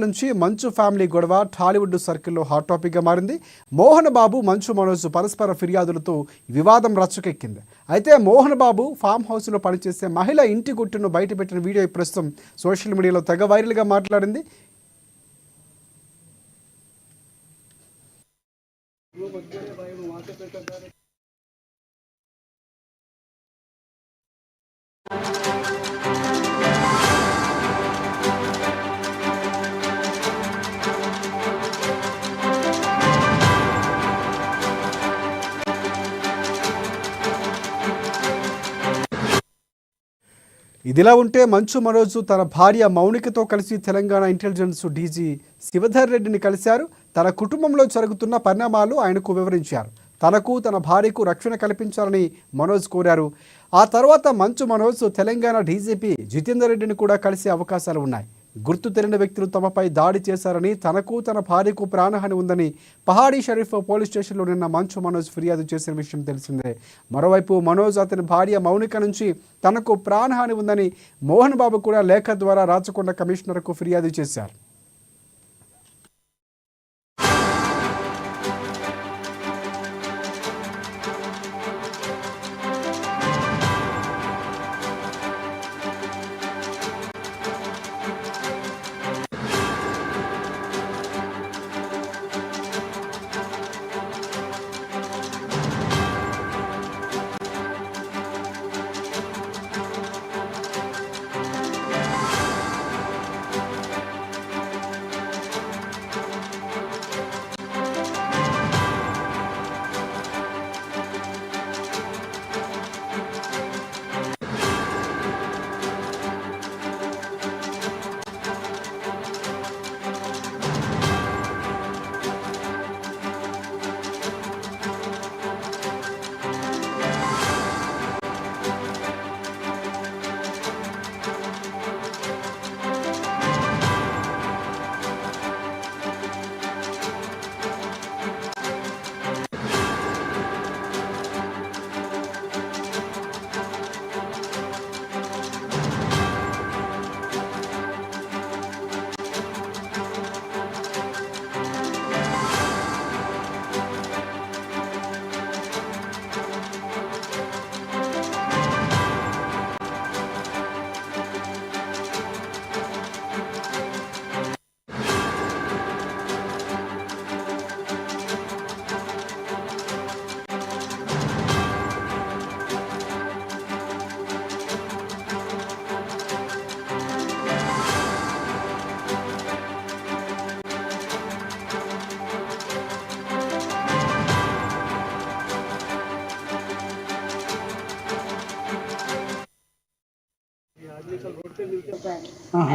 నుంచి మంచు ఫ్యామిలీ గొడవ టాలీవుడ్ సర్కిల్లో హాట్ టాపిక్గా మారింది. మోహన్ బాబు మంచు మనోజ్ పరస్పర ఫిర్యాదులతో వివాదం రచ్చకెక్కింది. అయితే మోహన్ బాబు ఫామ్ హౌస్లో పనిచేసే మహిళ ఇంటి గుట్టును బయటపెట్టిన వీడియో ప్రస్తుతం సోషల్ మీడియాలో తెగ వైరల్గా మాట్లాడింది. ఇదిలా ఉంటే మంచు మనోజ్ తన భార్య మౌనికతో కలిసి తెలంగాణ ఇంటెలిజెన్స్ డీజీ శివధర్ రెడ్డిని కలిశారు. తన కుటుంబంలో జరుగుతున్న పరిణామాలు ఆయనకు వివరించారు. తనకు తన భార్యకు రక్షణ కల్పించాలని మనోజ్ కోరారు. ఆ తర్వాత మంచు మనోజ్ తెలంగాణ డీజీపీ జితేందర్ రెడ్డిని కూడా కలిసే అవకాశాలు ఉన్నాయి. గుర్తు తెలియని వ్యక్తులు తమపై దాడి చేశారని, తనకు తన భార్యకు ప్రాణహాని ఉందని పహాడీ షరీఫ్ పోలీస్ స్టేషన్లో నిన్న మంచు మనోజ్ ఫిర్యాదు చేసిన విషయం తెలిసిందే. మరోవైపు మనోజ్ అతని భార్య మౌనిక నుంచి తనకు ప్రాణహాని ఉందని మోహన్ బాబు కూడా లేఖ ద్వారా రాచకొండ కమిషనర్కు ఫిర్యాదు చేశారు.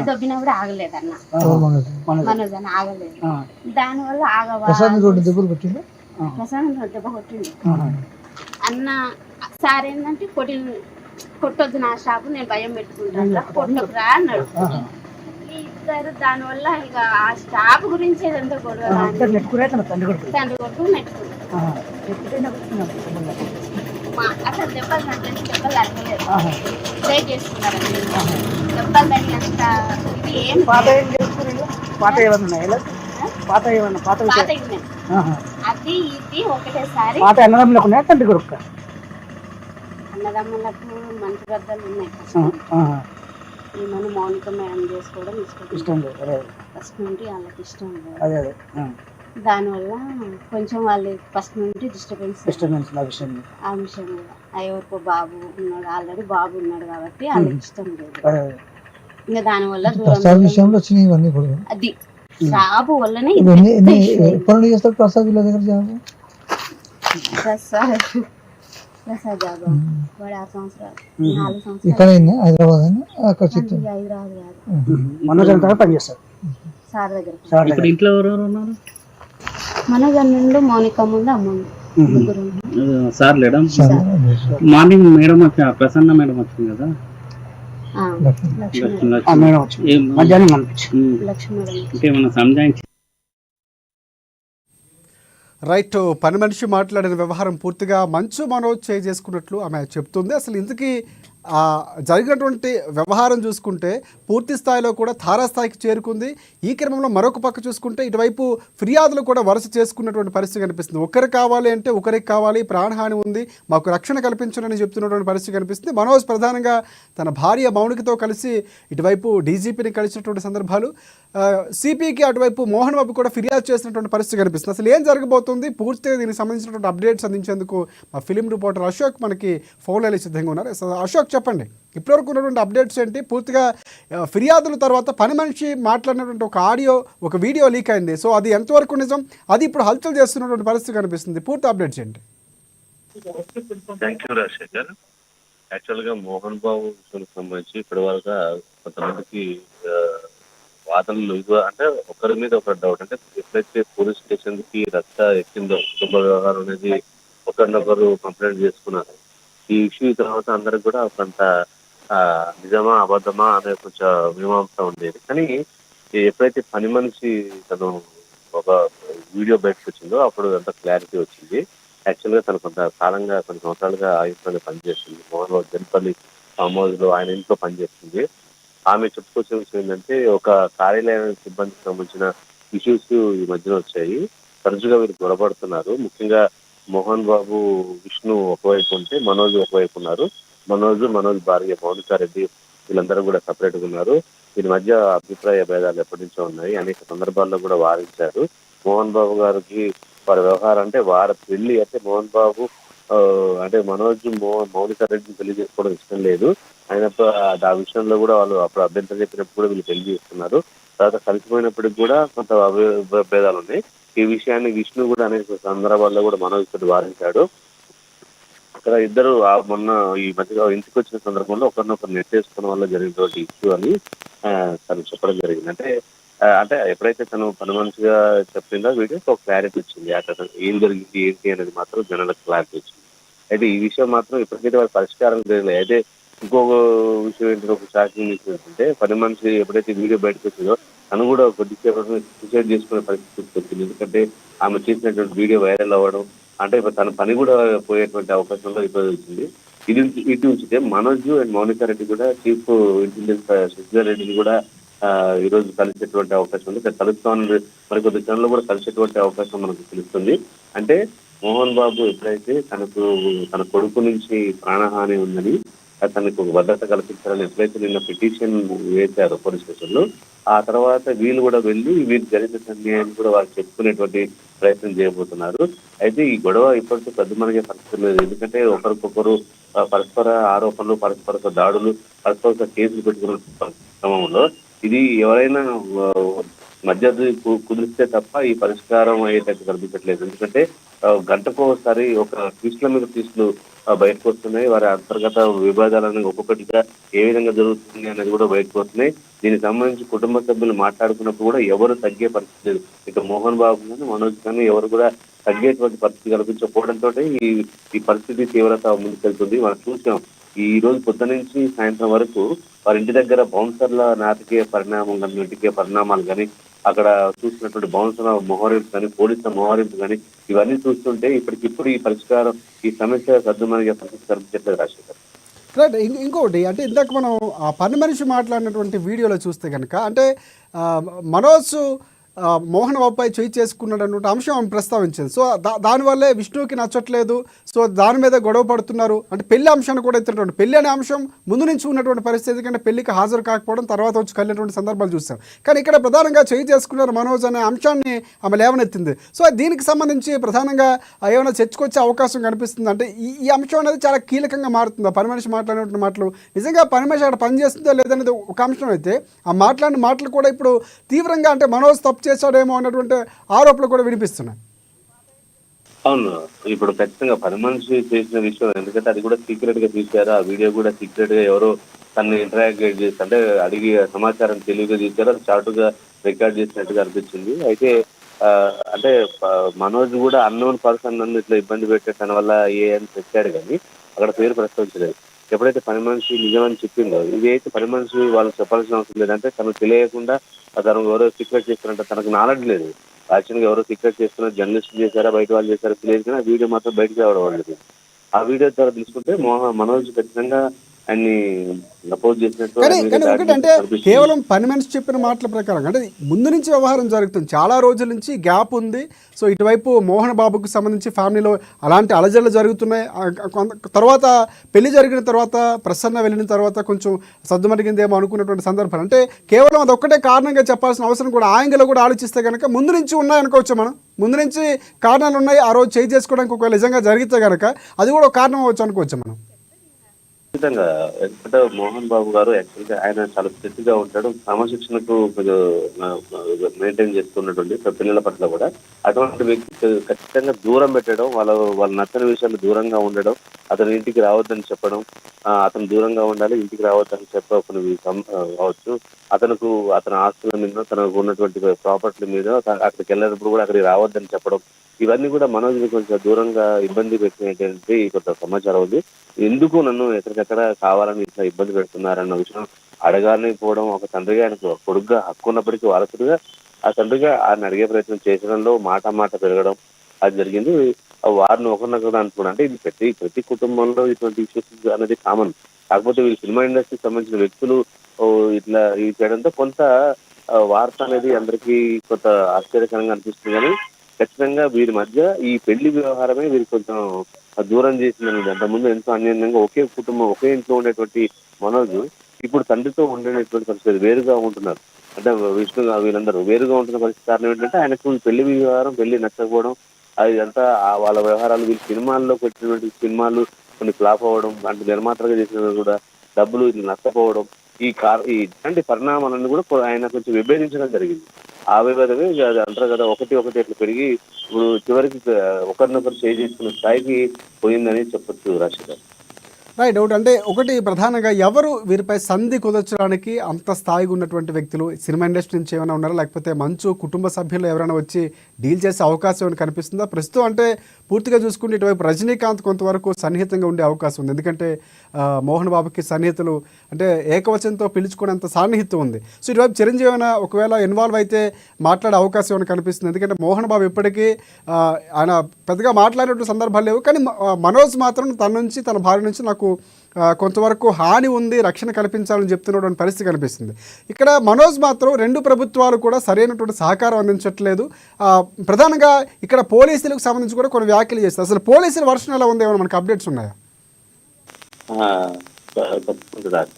దొబ్బినప్పుడు ఆగలేదన్న మనోజ్ అని ఆగలేదు. దానివల్ల ప్రశాంత్ దెబ్బ కొట్టిండు అన్న. సార్ ఏంటంటే కొట్టొద్దు నా షాపు, నేను భయం పెట్టుకుంటాను, కొట్టకురా అన్నాడు. ఇద్దరు దానివల్ల ఇక ఆ స్టాప్ గురించి ఏదంతా గొడవ తండ్రి కొట్టు అసలు దెబ్బలు నచ్చలేదు, దెబ్బలు అడగలేదు, ట్రై చేస్తున్నారు. దెబ్బలు తగినంత ఇది ఏం అది ఇది ఒకటేసారి అన్నదమ్ములకు మంచి బద్దలు ఉన్నాయి. ఈమెను మౌనిక మేడం చేసుకోవడం ఇష్టం లేదు, ఫస్ట్ నుండి వాళ్ళకి ఇష్టం లేదు. దానివల్ల కొంచెం వాళ్ళు ఫస్ట్ నుండి డిస్టర్బెన్స్ ఆ విషయం మీద. ఎవరికో బాబు ఉన్నాడు, ఆల్రెడీ బాబు ఉన్నాడు కాబట్టి వాళ్ళకి ఇష్టం లేదు. ఇంకా దానివల్ల అది జాబు వల్లనే మనోజ్ నుండి మౌనిక ముందు అమ్ముంది. సార్ లేడా? మార్నింగ్ మేడం వచ్చి ప్రసన్న మేడం వచ్చింది కదా, రైట్. పని మనిషి మాట్లాడిన వ్యవహారం పూర్తిగా మంచు మనోజ్ చేసుకున్నట్లు ఆమె చెప్తుంది. అసలు ఇంతకీ జరిగినటువంటి వ్యవహారం చూసుకుంటే పూర్తి స్థాయిలో కూడా తారాస్థాయికి చేరుకుంది. ఈ క్రమంలో మరొక పక్క చూసుకుంటే ఇటువైపు ఫిర్యాదులు కూడా వరుస చేసుకున్నటువంటి పరిస్థితి కనిపిస్తుంది. ఒకరు కావాలి అంటే ఒకరికి కావాలి, ప్రాణహాని ఉంది, మాకు రక్షణ కల్పించనని చెప్తున్నటువంటి పరిస్థితి కనిపిస్తుంది. మనోజ్ ప్రధానంగా తన భార్య మౌనికతో కలిసి ఇటువైపు డీజీపీని కలిసినటువంటి సందర్భాలు, సిపికి అటువైపు మోహన్ బాబు కూడా ఫిర్యాదు చేసినటువంటి పరిస్థితి కనిపిస్తుంది. అసలు ఏం జరగబోతుంది, పూర్తిగా దీనికి సంబంధించినటువంటి అప్డేట్స్ అందించేందుకు మా ఫిలిం రిపోర్టర్ అశోక్ మనకి ఫోన్ లైన్లో సిద్ధంగా ఉన్నారు. అశోక్ చెప్పండి, ఇప్పటివరకు ఉన్నటువంటి అప్డేట్స్ ఏంటి? పూర్తిగా ఫిర్యాదుల తర్వాత పని మనిషి మాట్లాడినటువంటి ఒక ఆడియో, ఒక వీడియో లీక్ అయింది. సో అది ఎంతవరకు నిజం, అది ఇప్పుడు హల్చల్ చేస్తున్నటువంటి పరిస్థితి కనిపిస్తుంది. పూర్తి అప్డేట్స్ ఏంటి? Thank you Rajasekhar. యాక్చువల్గా మోహన్ బాబు విషయానికి సంబంధించి ఇప్పటి వరకు కొంతమందికి వాదనలు అంటే ఒకరి మీద ఒక డౌట్, అంటే ఎప్పుడైతే పోలీస్ స్టేషన్ కి రచ్చ ఎక్కిందో కుటుంబ వ్యవహారం అనేది ఒకరినొకరు కంప్లైంట్ చేసుకున్నారు. ఈ ఇష్యూ తర్వాత అందరికి కూడా కొంత నిజమా అబద్ధమా అనే కొంచెం మీమాంస ఉండేది. కానీ ఎప్పుడైతే పని మనిషి తను ఒక వీడియో బయటకు వచ్చిందో అప్పుడు అంత క్లారిటీ వచ్చింది. యాక్చువల్ గా తను కొంత కాలంగా కొన్ని సంవత్సరాలుగా ఆ ఇంట్లోనే పనిచేస్తుంది. మోహన్ బాబు జనపల్లి ఫామ్ హౌస్ లో ఆయన ఇంట్లో పనిచేస్తుంది. ఆమె చెప్పుకొచ్చిన విషయం ఏంటంటే ఒక కార్యాలయ సిబ్బందికి సంబంధించిన ఇష్యూస్ ఈ మధ్యన వచ్చాయి. తరచుగా వీరు గొడవపడుతున్నారు. ముఖ్యంగా మోహన్ బాబు, విష్ణు ఒకవైపు ఉంటే మనోజ్ ఒకవైపు ఉన్నారు. మనోజ్ భార్య మౌనికారెడ్డి వీళ్ళందరూ కూడా సపరేట్ గా ఉన్నారు. దీని మధ్య అభిప్రాయ భేదాలు ఎప్పటి నుంచో ఉన్నాయి. అనేక సందర్భాల్లో కూడా వారించారు. మోహన్ బాబు గారికి వారి వ్యవహారం అంటే వారి పెళ్లి అంటే మోహన్ బాబు అంటే మనోజ్ మౌనికారెడ్డిని పెళ్లి చేసుకోవడం ఇష్టం లేదు. అయినప్పుడు ఆ విషయంలో కూడా వాళ్ళు అప్పుడు అభ్యంతరం చెప్పినప్పుడు కూడా వీళ్ళు పెళ్లి చేస్తున్నారు. తర్వాత కలిసిపోయినప్పటికి కూడా కొంత భేదాలు ఉన్నాయి. ఈ విషయాన్ని విష్ణు కూడా అనేక సందర్భాల్లో కూడా మనోజ్ తోటి వారించాడు. అక్కడ ఇద్దరు మొన్న ఈ మధ్యగా ఇంటికి వచ్చిన సందర్భంలో ఒకరినొకరు నెట్టేసుకోవడం వల్ల జరిగినటువంటి ఇష్యూ అని తను చెప్పడం జరిగింది. అంటే ఎప్పుడైతే తను పని మనిషిగా చెప్పిందో వీడియోకి ఒక క్లారిటీ వచ్చింది. అక్కడ ఏం జరిగింది ఏంటి అనేది మాత్రం జనాలకు క్లారిటీ వచ్చింది. అయితే ఈ విషయం మాత్రం ఇప్పటికైతే వారి పరిష్కారం జరిగలేదు. అయితే ఇంకొక విషయం ఏంటంటే ఒక షాకింగ్ విషయం ఏంటంటే పని మనిషి ఎప్పుడైతే వీడియో బయటకు వచ్చిందో తను కూడా కొద్దిసేపు సూసైడ్ చేసుకునే పరిస్థితి వచ్చింది. ఎందుకంటే ఆమె చేసినటువంటి వీడియో వైరల్ అవ్వడం, అంటే తన పని కూడా పోయేటువంటి అవకాశంలో ఇప్పుడు వచ్చింది. ఇటు ఉంచితే మనోజ్ అండ్ మౌనికారెడ్డి కూడా చీఫ్ ఇంటెలిజెన్స్ శశిధర్ రెడ్డిని కూడా ఈ రోజు కలిసేటువంటి అవకాశం ఉంది. కలుస్తామని మరికొద్ది క్షణంలో కూడా కలిసేటువంటి అవకాశం మనకు తెలుస్తుంది. అంటే మోహన్ బాబు ఎప్పుడైతే తన కొడుకు నుంచి ప్రాణహాని ఉందని తనకు ఒక భద్రత కల్పించాలని ఎప్పుడైతే నిన్న పిటిషన్ వేశారో పోలీస్ స్టేషన్ లో, ఆ తర్వాత వీళ్ళు కూడా వెళ్ళి వీళ్ళు జరిగిన అన్యాయాన్ని కూడా వారు చెప్పుకునేటువంటి ప్రయత్నం చేయబోతున్నారు. అయితే ఈ గొడవ ఇప్పటికీ పెద్దమనిగే పరిస్థితి లేదు. ఎందుకంటే ఒకరికొకరు పరస్పర ఆరోపణలు, పరస్పర దాడులు, పరస్పర కేసులు పెట్టుకున్న క్రమంలో ఇది ఎవరైనా మధ్యది కుదిరిస్తే తప్ప ఈ పరిష్కారం అయ్యేటట్టు కనిపించట్లేదు. ఎందుకంటే గంటకు ఒకసారి ఒక ట్విస్టుల మీద ట్విస్టులు బయటకు వస్తున్నాయి. వారి అంతర్గత విభేదాలను ఒక్కొక్కటిగా ఏ విధంగా జరుగుతుంది అనేది కూడా బయటకు వస్తున్నాయి. దీనికి సంబంధించి కుటుంబ సభ్యులు మాట్లాడుకున్నప్పుడు కూడా ఎవరు తగ్గే పరిస్థితి లేదు. ఇక మోహన్ బాబు కానీ మనోజ్ కానీ ఎవరు కూడా తగ్గేటువంటి పరిస్థితి కల్పించకపోవడంతో ఈ పరిస్థితి తీవ్రత ముందుకెళ్తుంది. మనం చూసాం ఈ రోజు పొద్దు నుంచి సాయంత్రం వరకు వారి ఇంటి దగ్గర బౌన్సర్ల నాటకీయ పరిణామాలు కానీ అక్కడ చూసినటువంటి బౌన్సర్ మోహరింపు కానీ పోలీసుల మోహరింపు కానీ ఇవన్నీ చూస్తుంటే ఇప్పటికిప్పుడు ఈ పరిష్కారం ఈ సమస్య సర్దుమనిగే పరిస్థితి కనిపించట్లేదు రాజశేఖర్. రైట్. ఇంకొకటి అంటే ఇందాక మనం ఆ పని మనిషి మాట్లాడినటువంటి వీడియోలో చూస్తే కనుక అంటే మనోజ్ మోహన్ బాబుపై చేయి చేసుకున్నాడు అన్నటువంటి అంశం ఆమె ప్రస్తావించింది. సో దానివల్లే విష్ణువుకి నచ్చట్లేదు, సో దాని మీద గొడవ పడుతున్నారు. అంటే పెళ్లి అంశాన్ని కూడా ఎత్తున్నటువంటి పెళ్లి అనే అంశం ముందు నుంచి ఉన్నటువంటి పరిస్థితి, ఎందుకంటే పెళ్లికి హాజరు కాకపోవడం తర్వాత వచ్చి కలిగినటువంటి సందర్భాలు చూస్తాం. కానీ ఇక్కడ ప్రధానంగా చేయి చేసుకున్నారు మనోజ్ అనే అంశాన్ని ఆమె లేవనెత్తింది. సో దీనికి సంబంధించి ప్రధానంగా ఏమైనా చర్చకొచ్చే అవకాశం కనిపిస్తుంది. అంటే ఈ అంశం అనేది చాలా కీలకంగా మారుతుంది. పని మనిషి మాట్లాడినటువంటి మాటలు నిజంగా పని మనిషి అక్కడ పనిచేస్తుందో లేదనేది ఒక అంశం అయితే, ఆ మాట్లాడిన మాటలు కూడా ఇప్పుడు తీవ్రంగా అంటే మనోజ్ తప్పు చేశాడేమో అన్నటువంటి ఆరోపణలు కూడా వినిపిస్తున్నాయి. అవును, ఇప్పుడు ఖచ్చితంగా పని మనిషి చేసిన విషయం, ఎందుకంటే అది కూడా సీక్రెట్ గా తీశారు. ఆ వీడియో కూడా సీక్రెట్ గా ఎవరో తనని ఇంటరాక్ట్ చేసి అంటే అడిగి సమాచారం తెలివిగా తీశారు. అది చాటుగా రికార్డ్ చేసినట్టుగా అనిపించింది. అయితే అంటే మనోజ్ కూడా అన్నోన్ పర్సన్ నన్ను ఇట్లా ఇబ్బంది పెట్టే తన వల్ల అని చెప్పాడు, కానీ అక్కడ పేరు ప్రస్తావించలేదు. ఎప్పుడైతే పని మనిషి నిజమని చెప్పిందో ఇది అయితే పని మనిషి వాళ్ళు చెప్పాల్సిన అవసరం లేదంటే తనకు తెలియకుండా తను ఎవరో సీక్రెట్ చేస్తారంటే తనకు నాలెడ్జ్ లేదు. యాక్చువల్గా ఎవరో సీక్రెట్ చేస్తున్నారు, జర్నలిస్ట్ చేశారా బయట వాళ్ళు చేశారా తెలియదు, కానీ ఆ వీడియో మాత్రం బయటకు రావడం లేదు. ఆ వీడియో ద్వారా తీసుకుంటే మనోజ్ ఖచ్చితంగా ఆయన్ని అపోజ్ చేసినట్టు కానీ ఆయన మీద కానీ దాడి ఒకటి అంటే చేసినట్టు కనిపిస్తుంది. కేవలం పని మనిషి చెప్పిన మాటల ప్రకారం అంటే ముందు నుంచి వ్యవహారం జరుగుతుంది, చాలా రోజుల నుంచి గ్యాప్ ఉంది. సో ఇటువైపు మోహన్ బాబుకు సంబంధించి ఫ్యామిలీలో అలాంటి అలజడులు జరుగుతున్నాయి. తర్వాత పెళ్లి జరిగిన తర్వాత ప్రసన్న వెళ్ళిన తర్వాత కొంచెం సద్దుమరిగిందేమో అనుకున్నటువంటి సందర్భాలు అంటే కేవలం అదొక్కటే కారణంగా చెప్పాల్సిన అవసరం కూడా ఆంగిలో కూడా ఆలోచిస్తే కనుక ముందు నుంచి ఉన్నాయనుకోవచ్చు. మనం ముందు నుంచి కారణాలు ఉన్నాయి, ఆ రోజు చేయి చేసుకోవడానికి ఒకవేళ నిజంగా జరిగితే కనుక అది కూడా ఒక కారణం అవ్వచ్చు అనుకోవచ్చు మనం. ఖచ్చితంగా. ఎందుకంటే మోహన్ బాబు గారు యాక్చువల్గా ఆయన చాలా స్థితిగా ఉంటాడు, క్రమశిక్షణకు మెయింటైన్ చేస్తున్నటువంటి పిల్లల పట్ల కూడా. అటువంటి వ్యక్తి ఖచ్చితంగా దూరం పెట్టడం, వాళ్ళ నచ్చని విషయాలు దూరంగా ఉండడం, అతను ఇంటికి రావద్దని చెప్పడం, అతను దూరంగా ఉండాలి ఇంటికి రావద్దని చెప్పని కావచ్చు, అతని ఆస్తుల మీద తనకు ఉన్నటువంటి ప్రాపర్టీ మీద అక్కడికి వెళ్ళినప్పుడు కూడా అక్కడికి రావద్దని చెప్పడం, ఇవన్నీ కూడా మనోజ్ని కొంచెం దూరంగా ఇబ్బంది పెట్టినటువంటి కొంత సమాచారం ఉంది. ఎందుకు నన్ను ఎక్కడికక్కడ కావాలని ఇట్లా ఇబ్బంది పెడుతున్నారన్న విషయం అడగాలని పోవడం, ఒక తండ్రిగా ఆయనకు కొడుగ్గా హక్కు ఉన్నప్పటికీ వారసుడిగా ఆ తండ్రిగా ఆయన అడిగే ప్రయత్నం చేసడంలో మాట పెరగడం అది జరిగింది. వారిని ఒకరినొకరు అనుకోవడం అంటే ఇది ప్రతి కుటుంబంలో ఇటువంటి ఇష్యూస్ అనేది కామన్. కాకపోతే వీళ్ళు సినిమా ఇండస్ట్రీకి సంబంధించిన వ్యక్తులు ఇట్లా ఇది చేయడంతో కొంత వార్త అనేది అందరికీ కొంత ఆశ్చర్యకరంగా అనిపిస్తుంది. కానీ ఖచ్చితంగా వీరి మధ్య ఈ పెళ్లి వ్యవహారమే వీరు కొంచెం దూరం చేసిందని. అంతకుముందు ఎంతో అన్యోన్యంగా ఒకే కుటుంబం ఒకే ఇంట్లో ఉండేటువంటి మనోజ్ ఇప్పుడు తండ్రితో ఉండేటువంటి పరిస్థితి వేరుగా ఉంటున్నారు. అంటే విష్ణు వీళ్ళందరూ వేరుగా ఉంటున్న పరిస్థితి కారణం ఏంటంటే ఆయనకు పెళ్లి వ్యవహారం పెళ్లి నచ్చకపోవడం, అదంతా వాళ్ళ వ్యవహారాలు వీళ్ళు సినిమాల్లో పెట్టినటువంటి సినిమాలు కొన్ని ఫ్లాప్ అవ్వడం, అంటే నిర్మాతలుగా చేసిన కూడా డబ్బులు నష్టపోవడం, ఇలాంటి పరిణామాలను కూడా ఆయన కొంచెం విభేదించడం జరిగింది. ఆ విభేదమే అంటారు కదా ఒకటి ఇట్లా పెరిగి ఇప్పుడు చివరికి ఒకరినొకరు చేసుకునే స్థాయికి పోయిందని చెప్పొచ్చు రాజశేఖర్. రైట్. డౌట్ అంటే ఒకటి ప్రధానంగా ఎవరు వీరిపై సంధి కుదర్చడానికి అంత స్థాయిగా ఉన్నటువంటి వ్యక్తులు సినిమా ఇండస్ట్రీ నుంచి ఏమైనా ఉన్నారా, లేకపోతే మంచు కుటుంబ సభ్యులు ఎవరైనా వచ్చి డీల్ చేసే అవకాశం ఏమైనా కనిపిస్తుందా? ప్రస్తుతం అంటే పూర్తిగా చూసుకుంటే ఇటువైపు రజనీకాంత్ కొంతవరకు సన్నిహితంగా ఉండే అవకాశం ఉంది. ఎందుకంటే మోహన్ బాబుకి సన్నిహితులు అంటే ఏకవచనంతో పిలుచుకునేంత సాన్నిహిత్యం ఉంది. సో ఇటువైపు చిరంజీవి ఏమైనా ఒకవేళ ఇన్వాల్వ్ అయితే మాట్లాడే అవకాశం ఏమైనా కనిపిస్తుంది. ఎందుకంటే మోహన్ బాబు ఇప్పటికీ ఆయన పెద్దగా మాట్లాడేటువంటి సందర్భాలు లేవు. కానీ మనోజ్ మాత్రం తన నుంచి తన భార్య నుంచి నాకు కొంతవరకు హాని ఉంది, రక్షణ కల్పించాలని చెప్తున్నటువంటి పరిస్థితి కనిపిస్తుంది. ఇక్కడ మనోజ్ మాత్రం రెండు ప్రభుత్వాలు కూడా సరైనటువంటి సహకారం అందించట్లేదు. ప్రధానంగా ఇక్కడ పోలీసులకు సంబంధించి కూడా కొన్ని వ్యాఖ్యలు చేస్తారు. అసలు పోలీసుల వర్షన్ ఎలా ఉంది, ఏమైనా మనకు అప్డేట్స్ ఉన్నాయా?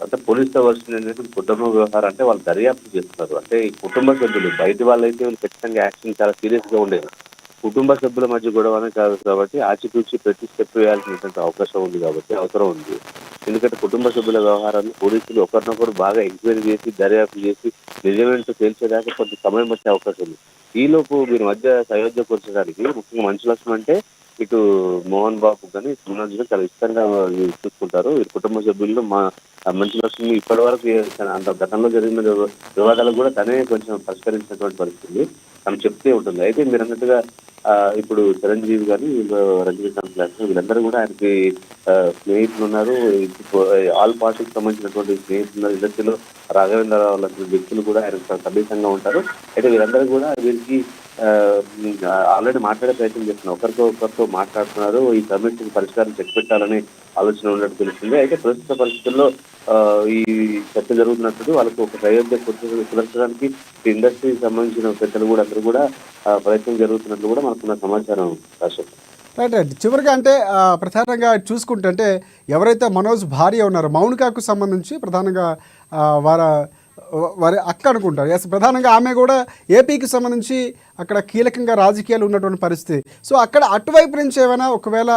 అంటే పోలీసుల వర్షన్ ఏంటంటే కుటుంబ వ్యవహారం అంటే వాళ్ళు దర్యాప్తు చేస్తున్నారు. అంటే ఈ కుటుంబ సభ్యులు బయట వాళ్ళైతే ఖచ్చితంగా యాక్షన్ చాలా సీరియస్ గా ఉండేది. కుటుంబ సభ్యుల మధ్య గొడవనే కాదు కాబట్టి ఆచితూచి ప్రతి స్టెప్ వేయాల్సినటువంటి అవకాశం ఉంది కాబట్టి అవసరం ఉంది. ఎందుకంటే కుటుంబ సభ్యుల వ్యవహారాన్ని పోలీసులు ఒకరినొకరు బాగా ఎంక్వైరీ చేసి దర్యాప్తు చేసి నిజమేంటో తేల్చేదాకా కొంత సమయం వచ్చే అవకాశం ఉంది. ఈలోపు వీరి మధ్య సయోధ్యపరచడానికి ముఖ్యంగా మంచు లక్ష్మి అంటే ఇటు మోహన్ బాబు కానీ మనోజ్ చాలా ఇష్టంగా చూసుకుంటారు. ఈ కుటుంబ సభ్యుల్లో మంచు లక్ష్మి ఇప్పటి వరకు అంత గతంలో జరిగిన వివాదాలకు కూడా తనే కొంచెం పరిష్కరించినటువంటి పరిస్థితి తను చెప్తే ఉంటుంది. అయితే మీరు అన్నట్టుగా ఇప్పుడు చిరంజీవి కానీ రజనీకాంత్ గారు వీళ్ళందరూ కూడా ఆయనకి స్నేహితులు ఉన్నారు. ఆల్ పార్టీకి సంబంధించినటువంటి స్నేహితులు ఉన్నారు. ఇండస్ట్రీలో రాఘవేంద్రరావు లాంటి వ్యక్తులు కూడా ఆయనకు సన్నిహితంగా ఉంటారు. అయితే వీళ్ళందరూ కూడా వీరికి ఆల్రెడీ మాట్లాడే ప్రయత్నం చేస్తున్నారు. ఒకరితో మాట్లాడుతున్నారు. ఈ సమస్యకు పరిష్కారం చెక్ పెట్టాలని ఆలోచన ఉన్నట్టు తెలుస్తుంది. అయితే ప్రస్తుత పరిస్థితుల్లో ఈ చర్చ జరుగుతున్నట్టు వాళ్ళకు ఒక సయోధ్య కుదర్చడానికి ఇండస్ట్రీకి సంబంధించిన పెద్దలు కూడా అందరూ కూడా ప్రయత్నం జరుగుతున్నట్లు కూడా మనకున్న సమాచారం. రైట్. చివరిగా అంటే ప్రధానంగా చూసుకుంటే అంటే ఎవరైతే మనోజ్ భార్య ఉన్నారో మౌనికాకు సంబంధించి ప్రధానంగా వారి అక్క అనుకుంటారు. ఎస్, ప్రధానంగా ఆమె కూడా ఏపీకి సంబంధించి అక్కడ కీలకంగా రాజకీయాలు ఉన్నటువంటి పరిస్థితి. సో అక్కడ అటువైపు నుంచి ఏమైనా ఒకవేళ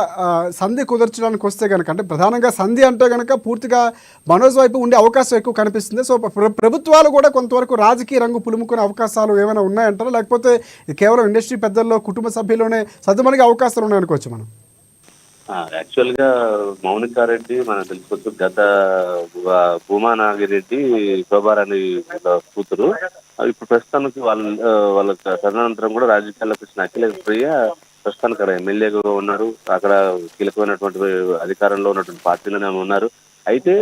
సంధి కుదర్చడానికి వస్తే కనుక అంటే ప్రధానంగా సంధి అంటే కనుక పూర్తిగా మనోజ్ వైపు ఉండే అవకాశం ఎక్కువ కనిపిస్తుంది. సో ప్రభుత్వాలు కూడా కొంతవరకు రాజకీయ రంగు పులుముకునే అవకాశాలు ఏమైనా ఉన్నాయంటారా, లేకపోతే కేవలం ఇండస్ట్రీ పెద్దల్లో కుటుంబ సభ్యుల్లోనే సద్దుమణిగే అవకాశాలు ఉన్నాయనుకోవచ్చు మనం? యాక్చువల్ గా మౌనికారెడ్డి మనకు తెలుసుకోవచ్చు గత భూమా నాగిరెడ్డి శోభారాణి కూతురు. ఇప్పుడు ప్రస్తుతానికి వాళ్ళ తదనంతరం కూడా రాజకీయాల్లోకి వచ్చిన అఖిల ప్రియ ప్రస్తుతానికి అక్కడ ఎమ్మెల్యేగా ఉన్నారు. అక్కడ కీలకమైనటువంటి అధికారంలో ఉన్నటువంటి పార్టీలోనే ఉన్నారు. అయితే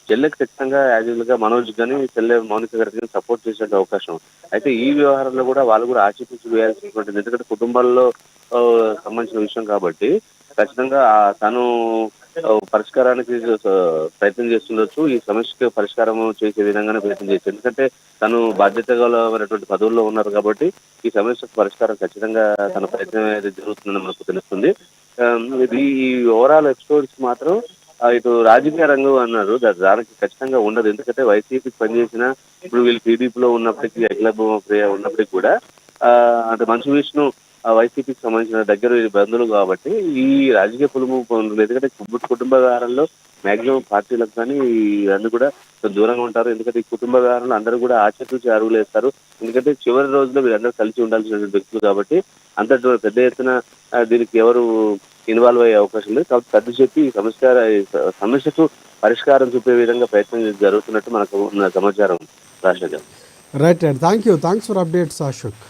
చెల్లెకి ఖచ్చితంగా యాజువల్ గా మనోజ్ కానీ చెల్లె మౌనిక గారికి సపోర్ట్ చేసే అవకాశం. అయితే ఈ వ్యవహారంలో కూడా వాళ్ళు కూడా ఆచితూచి వేయాల్సినటువంటి, ఎందుకంటే కుటుంబాల్లో సంబంధించిన విషయం కాబట్టి ఖచ్చితంగా తను పరిష్కారానికి ప్రయత్నం చేస్తుండొచ్చు. ఈ సమస్యకి పరిష్కారం చేసే విధంగానే ప్రయత్నం చేయొచ్చు. ఎందుకంటే తను బాధ్యత గలమైనటువంటి పదవుల్లో ఉన్నారు కాబట్టి ఈ సమస్యకు పరిష్కారం ఖచ్చితంగా తన ప్రయత్నం అనేది జరుగుతుందని మనకు తెలుస్తుంది. ఇది ఈ ఓవరాల్ ఎపిసోడ్స్ మాత్రం ఇటు రాజకీయ రంగం అన్నారు, దానికి ఖచ్చితంగా ఉండదు. ఎందుకంటే వైసీపీకి పనిచేసిన ఇప్పుడు వీళ్ళు టీడీపీలో ఉన్నప్పటికీ అఖిలభ ప్రియ ఉన్నప్పటికీ కూడా అంటే మంచు విష్ణు వైసీపీకి సంబంధించిన దగ్గర బంధువులు కాబట్టి ఈ రాజకీయ పులుము ఎందుకంటే కుటుంబ వ్యవహారంలో మాక్సిమం పార్టీలకు కానీ అన్ని కూడా దూరంగా ఉంటారు. ఎందుకంటే ఈ కుటుంబ వ్యవహారంలో అందరూ కూడా ఆచరించి అరుగులు వేస్తారు. ఎందుకంటే చివరి రోజుల్లో వీళ్ళందరూ కలిసి ఉండాల్సిన వ్యక్తులు కాబట్టి అంత పెద్ద ఎత్తున దీనికి ఎవరు ఇన్వాల్వ్ అయ్యే అవకాశం లేదు. కాబట్టి సర్ది చెప్పి ఈ సమస్యకు పరిష్కారం చూపే విధంగా ప్రయత్నం జరుగుతున్నట్టు మనకు ఉన్న సమాచారం. Rajasekhar right and thanks for updates Ashok.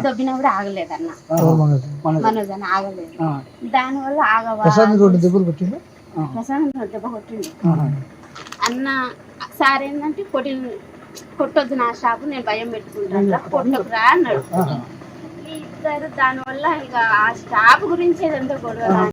దొబ్బినప్పుడు ఆగలేదన్న మనోజ్ అని ఆగలేదు. దానివల్ల ప్రసాద్ దెబ్బ కొట్టిండు అన్న. సార్ ఏంటంటే కొట్టొద్దు నా షాపు, నేను భయం పెట్టుకుంటాను, కొట్టకురా అన్నాడు. ఇద్దరు దానివల్ల ఇక ఆ షాప్ గురించి ఏదంతా గొడవ